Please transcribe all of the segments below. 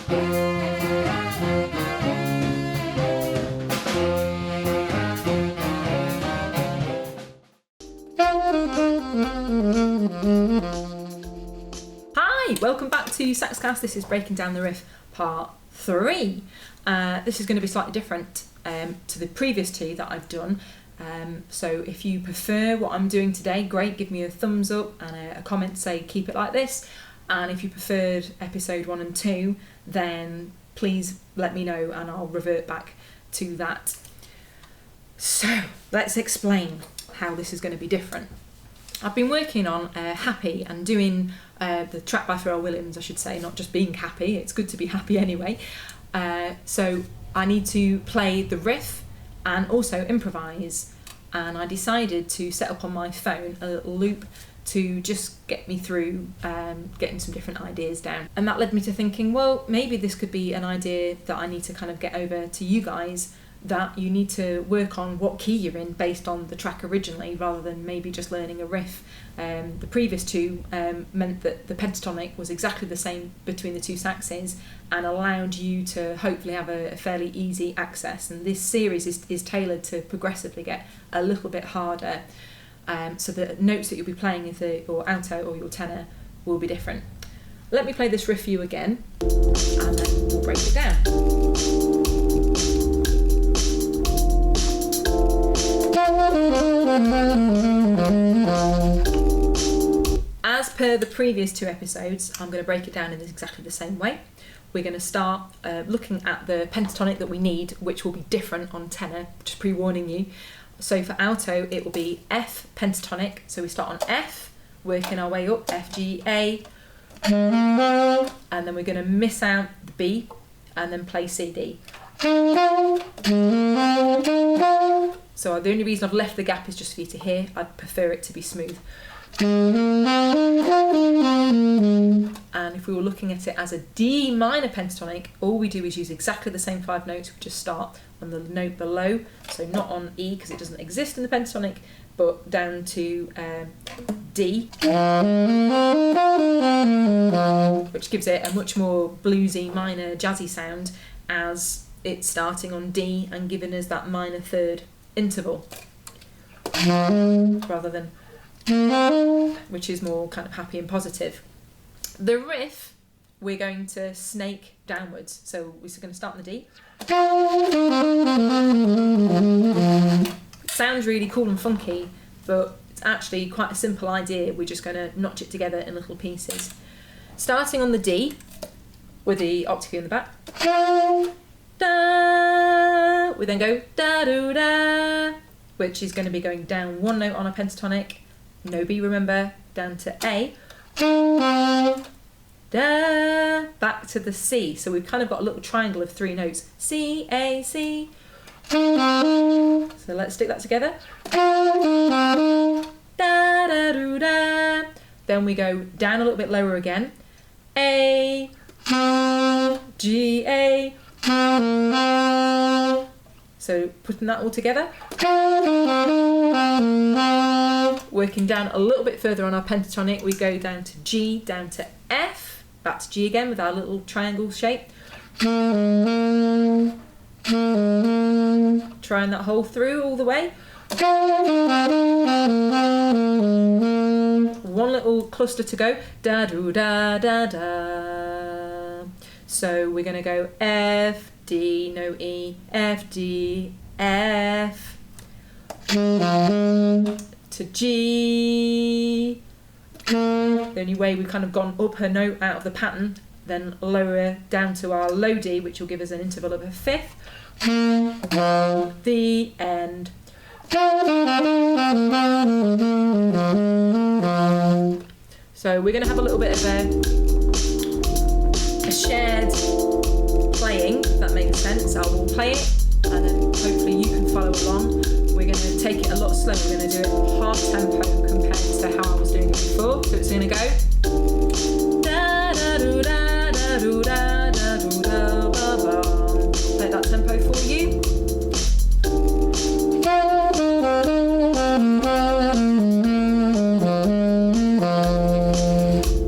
Hi, welcome back to Saxcast. This is Breaking Down the Riff Part 3. This is going to be slightly different to the previous two that I've done. So if you prefer what I'm doing today, great, give me a thumbs up and a comment, say keep it like this. And if you preferred episode 1 and 2, then please let me know and I'll revert back to that. So let's explain how this is going to be different. I've been working on Happy and doing the track by Pharrell Williams, I should say, not just being happy. It's good to be happy anyway. So I need to play the riff and also improvise. And I decided to set up on my phone a little loop to just get me through getting some different ideas down. And that led me to thinking, well, maybe this could be an idea that I need to kind of get over to you guys, that you need to work on what key you're in based on the track originally, rather than maybe just learning a riff. The previous two meant that the pentatonic was exactly the same between the two saxes and allowed you to hopefully have a fairly easy access. And this series is tailored to progressively get a little bit harder. So the notes that you'll be playing with your alto or your tenor will be different. Let me play this riff for you again and then we'll break it down. As per the previous two episodes, I'm going to break it down in exactly the same way. We're going to start looking at the pentatonic that we need, which will be different on tenor, just pre-warning you. So for alto, it will be F pentatonic. So we start on F, working our way up, F, G, A, and then we're going to miss out the B and then play C, D. So the only reason I've left the gap is just for you to hear. I'd prefer it to be smooth. And if we were looking at it as a D minor pentatonic, all we do is use exactly the same 5 notes. We just start on the note below, so not on E because it doesn't exist in the pentatonic, but down to D, which gives it a much more bluesy, minor, jazzy sound, as it's starting on D and giving us that minor third interval, rather than, which is more kind of happy and positive. The riff, we're going to snake downwards. So we're going to start on the D. It sounds really cool and funky, but it's actually quite a simple idea. We're just going to notch it together in little pieces. Starting on the D, with the octave in the back. Da, we then go da do da, which is going to be going down 1 note on a pentatonic, no B, remember, down to A, da, back to the C. So we've kind of got a little triangle of 3 notes, C, A, C. So let's stick that together. Da da do da. Then we go down a little bit lower again, A, G, A. So putting that all together, working down a little bit further on our pentatonic, we go down to G, down to F, back to G again with our little triangle shape. Trying that whole through all the way. One little cluster to go, da do da da da. So we're going to go F, D, no E, F, D, F, to G. The only way we've kind of gone up a note out of the pattern, then lower down to our low D, which will give us an interval of a fifth. The end. So we're going to have a little bit of a shared playing, if that makes sense. I will play it and then hopefully you can follow along. We're going to take it a lot slower. We're going to do it half tempo compared to how I was doing it before. So it's going to go da da do da da do da da do da ba ba. Play that tempo for you.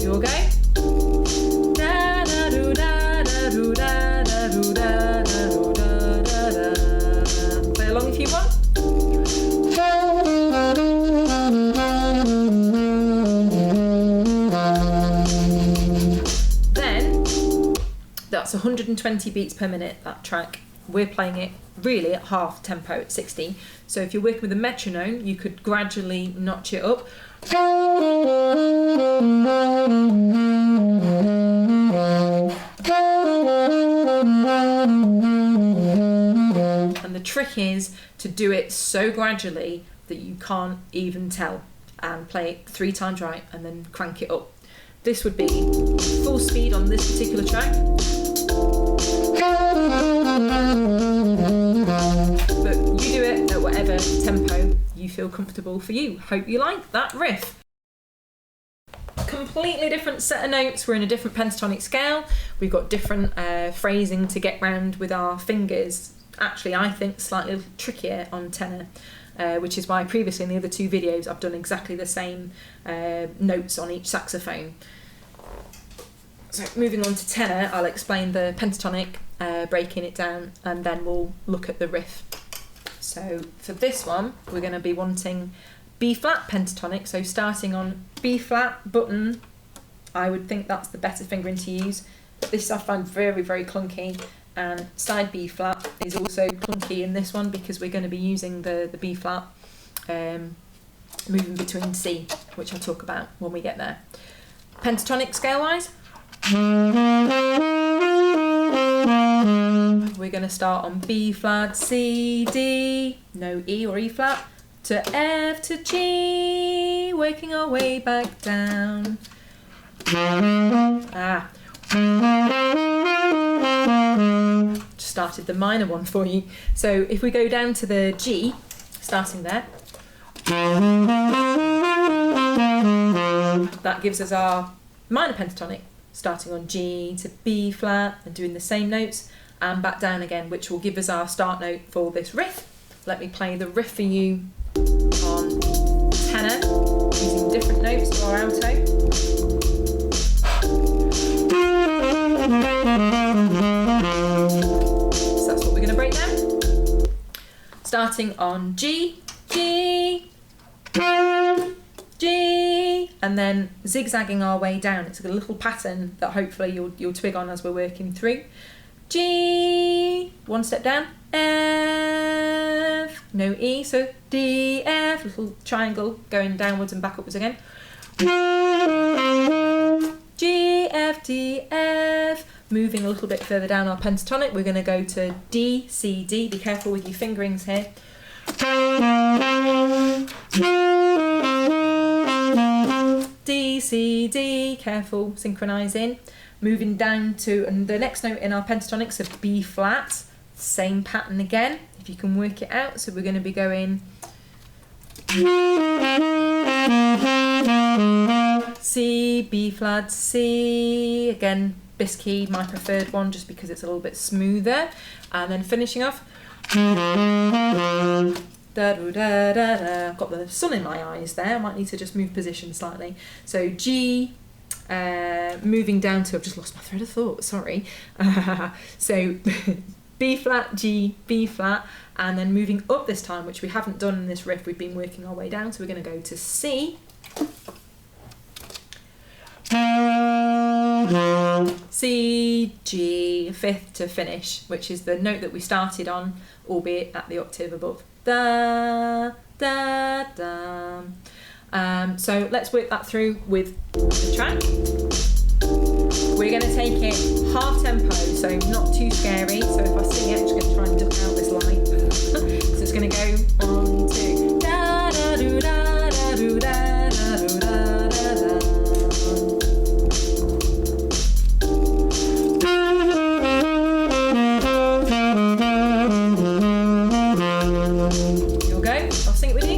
You all go? Da da do da da do that's 120 beats per minute, that track. We're playing it really at half tempo at 60. So if you're working with a metronome, you could gradually notch it up. And the trick is to do it so gradually that you can't even tell, and play it 3 times right and then crank it up. This would be full speed on this particular track. But you do it at whatever tempo you feel comfortable for you. Hope you like that riff. Completely different set of notes. We're in a different pentatonic scale. We've got different phrasing to get round with our fingers. Actually, I think slightly trickier on tenor, which is why previously in the other 2 videos I've done exactly the same notes on each saxophone. So moving on to tenor, I'll explain the pentatonic, breaking it down, and then we'll look at the riff. So for this one, we're going to be wanting B flat pentatonic, so starting on B flat button. I would think that's the better fingering to use. This I find very, very clunky, and side B flat is also clunky in this one because we're going to be using the B flat moving between C, which I'll talk about when we get there. Pentatonic scale wise, we're going to start on B flat, C, D, no E or E flat, to F to G, working our way back down. Just started the minor one for you. So if we go down to the G, starting there, that gives us our minor pentatonic, starting on G to B flat and doing the same notes and back down again, which will give us our start note for this riff. Let me play the riff for you on tenor using different notes to our alto. So that's what we're going to break down. Starting on G, G, G, and then zigzagging our way down. It's a little pattern that hopefully you'll twig on as we're working through. G, 1 step down, F, no E, so D, F, little triangle going downwards and back upwards again. G, F, D, F, moving a little bit further down our pentatonic, we're going to go to D, C, D, be careful with your fingerings here. D, C, D, careful, synchronising. Moving down to, and the next note in our pentatonics of B flat, same pattern again, if you can work it out. So we're going to be going C, B flat, C, again, bis key, my preferred one, just because it's a little bit smoother. And then finishing off, da, da, da, da, da. I've got the sun in my eyes there, I might need to just move position slightly. So G, moving down to, I've just lost my thread of thought, sorry. So B flat, G, B flat, and then moving up this time, which we haven't done in this riff, we've been working our way down, so we're going to go to C, C, G, 5th to finish, which is the note that we started on, albeit at the octave above. Da, da, da. So let's work that through with the track. We're going to take it half tempo, so not too scary. So if I sing it, I'm just going to try and duck out this light. So it's going to go 1, 2, da da do da da do da da do da da da. You'll go. I'll sing it with you.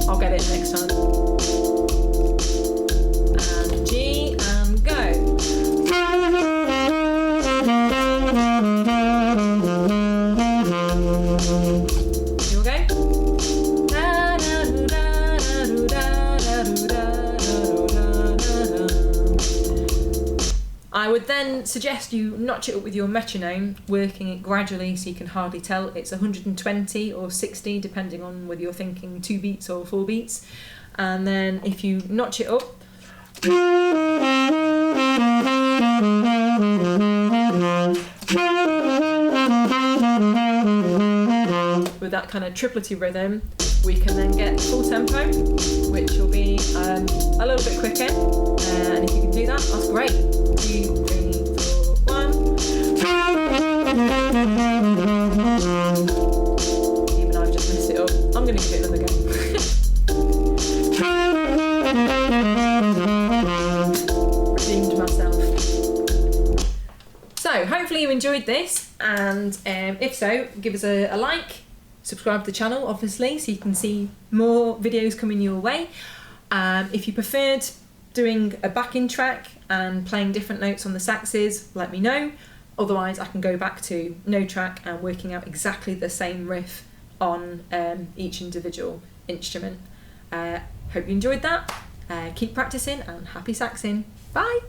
I'll get it next time. And G and go. Here we go. I would then suggest you notch it up with your metronome, working it gradually so you can hardly tell. It's 120 or 60 depending on whether you're thinking 2 beats or 4 beats. And then if you notch it up, with that kind of triplety rhythm, we can then get full tempo, which will be a little bit quicker. And if you can do that, that's great. 2, 3, 4, 1. Even I've just messed it up. I'm going to give it another go. Redeemed myself. So hopefully you enjoyed this, and if so, give us a like, subscribe to the channel obviously so you can see more videos coming your way. If you preferred doing a backing track and playing different notes on the saxes, let me know. Otherwise I can go back to no track and working out exactly the same riff on each individual instrument. Hope you enjoyed that. Keep practicing and happy saxing. Bye!